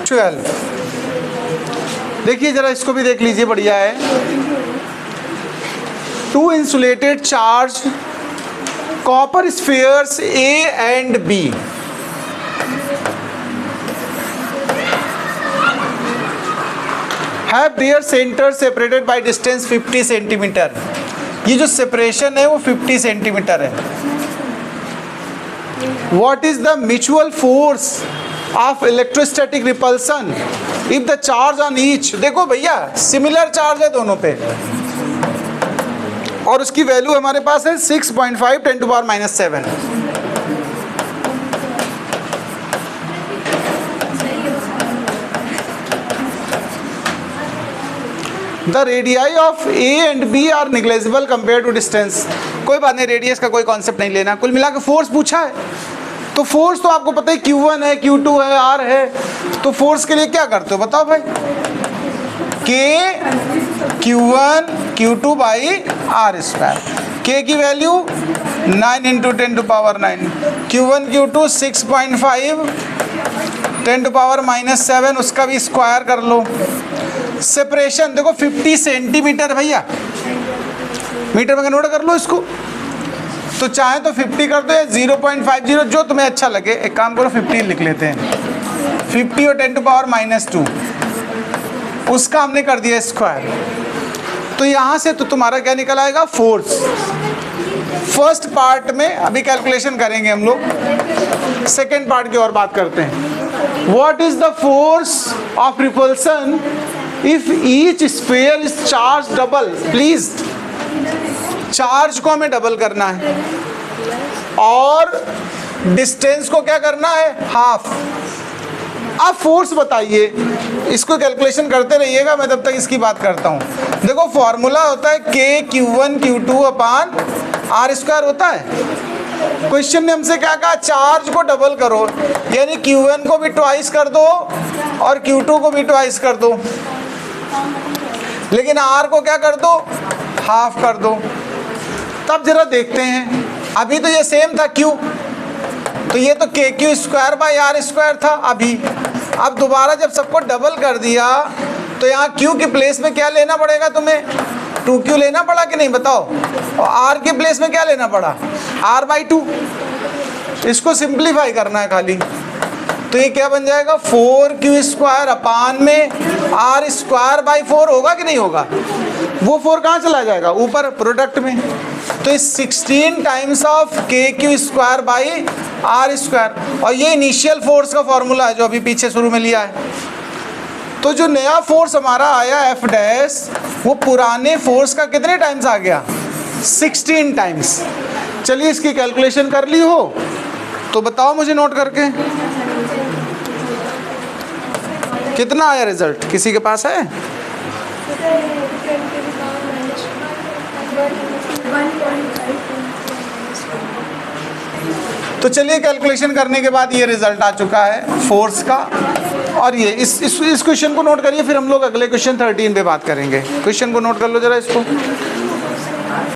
12। देखिए जरा इसको भी देख लीजिए, बढ़िया है। 2 insulated charge copper spheres A and B have their center separated by distance 50 centimetre. ये जो सेपरेशन है वो 50 सेंटीमीटर है। What is the mutual force of electrostatic repulsion if the charge on each, देखो भैया सिमिलर चार्ज है दोनों पे, और उसकी वैल्यू हमारे पास है 6.5 10⁻⁻⁷। The radii of A and B are negligible compare to distance. कोई बात नहीं, रेडियस का कोई कॉन्सेप्ट नहीं लेना, कुल मिला के फोर्स पूछा है। तो फोर्स तो आपको पता है Q1 है, Q2 है, R है। तो फोर्स के लिए क्या करते हो बताओ भाई, K Q1 Q2 by R square. K की वैल्यू 9 × 10⁻⁹, Q1 Q2 6.5 10⁻⁻⁷, उसका भी स्क्वायर कर लो। सेपरेशन देखो 50 सेंटीमीटर भैया, मीटर में कन्वर्ट कर लो इसको, तो चाहे तो 50 कर दो या 0.50, जो तुम्हें अच्छा लगे। एक काम करो 50 लिख लेते हैं, 50 और 10⁻⁻², उसका हमने कर दिया स्क्वायर। तो यहाँ से तो तुम्हारा क्या निकल आएगा, फोर्स। फर्स्ट पार्ट में अभी कैलकुलेशन करेंगे हम लोग, सेकेंड पार्ट की और बात करते हैं। What is the force of repulsion if each sphere is charge double. Please charge को हमें डबल करना है और डिस्टेंस को क्या करना है, हाफ। अब फोर्स बताइए, इसको कैलकुलेशन करते रहिएगा, मैं तब तक इसकी बात करता हूँ। देखो फॉर्मूला होता है K Q1 Q2 अपान R स्क्वायर होता है। क्वेश्चन ने हमसे क्या कहा, चार्ज को डबल करो, यानी Q1 को भी ट्वाइस कर दो और Q2 को भी ट्वाइस कर दो, लेकिन R को क्या कर दो, हाफ कर दो। तब जरा देखते हैं, अभी तो ये सेम था Q, तो ये तो KQ square by R square था अभी। अब दोबारा जब सबको डबल कर दिया तो यहाँ Q के प्लेस में क्या लेना पड़ेगा तुम्हें, 2Q लेना पड़ा कि नहीं बताओ, और R के प्लेस में क्या लेना पड़ा, R/2। इसको सिंप्लीफाई करना है खाली, तो ये क्या बन जाएगा, 4Q स्क्वायर अपान में R स्क्वायर बाई 4 होगा कि नहीं होगा। वो 4 कहाँ चला जाएगा, ऊपर प्रोडक्ट में। तो इस 16 times of KQ square by R square, और ये इनिशियल फोर्स का फॉर्मूला है जो अभी पीछे शुरू में लिया है। तो जो नया फोर्स हमारा आया F डैश, वो पुराने फोर्स का कितने टाइम्स आ गया, 16 टाइम्स। चलिए इसकी कैलकुलेशन कर ली हो तो बताओ मुझे नोट करके, कितना आया रिजल्ट, किसी के पास है। तो चलिए कैलकुलेशन करने के बाद ये रिजल्ट आ चुका है फोर्स का। और ये इस क्वेश्चन को नोट करिए, फिर हम लोग अगले क्वेश्चन 13 पे बात करेंगे। क्वेश्चन को नोट कर लो जरा इसको।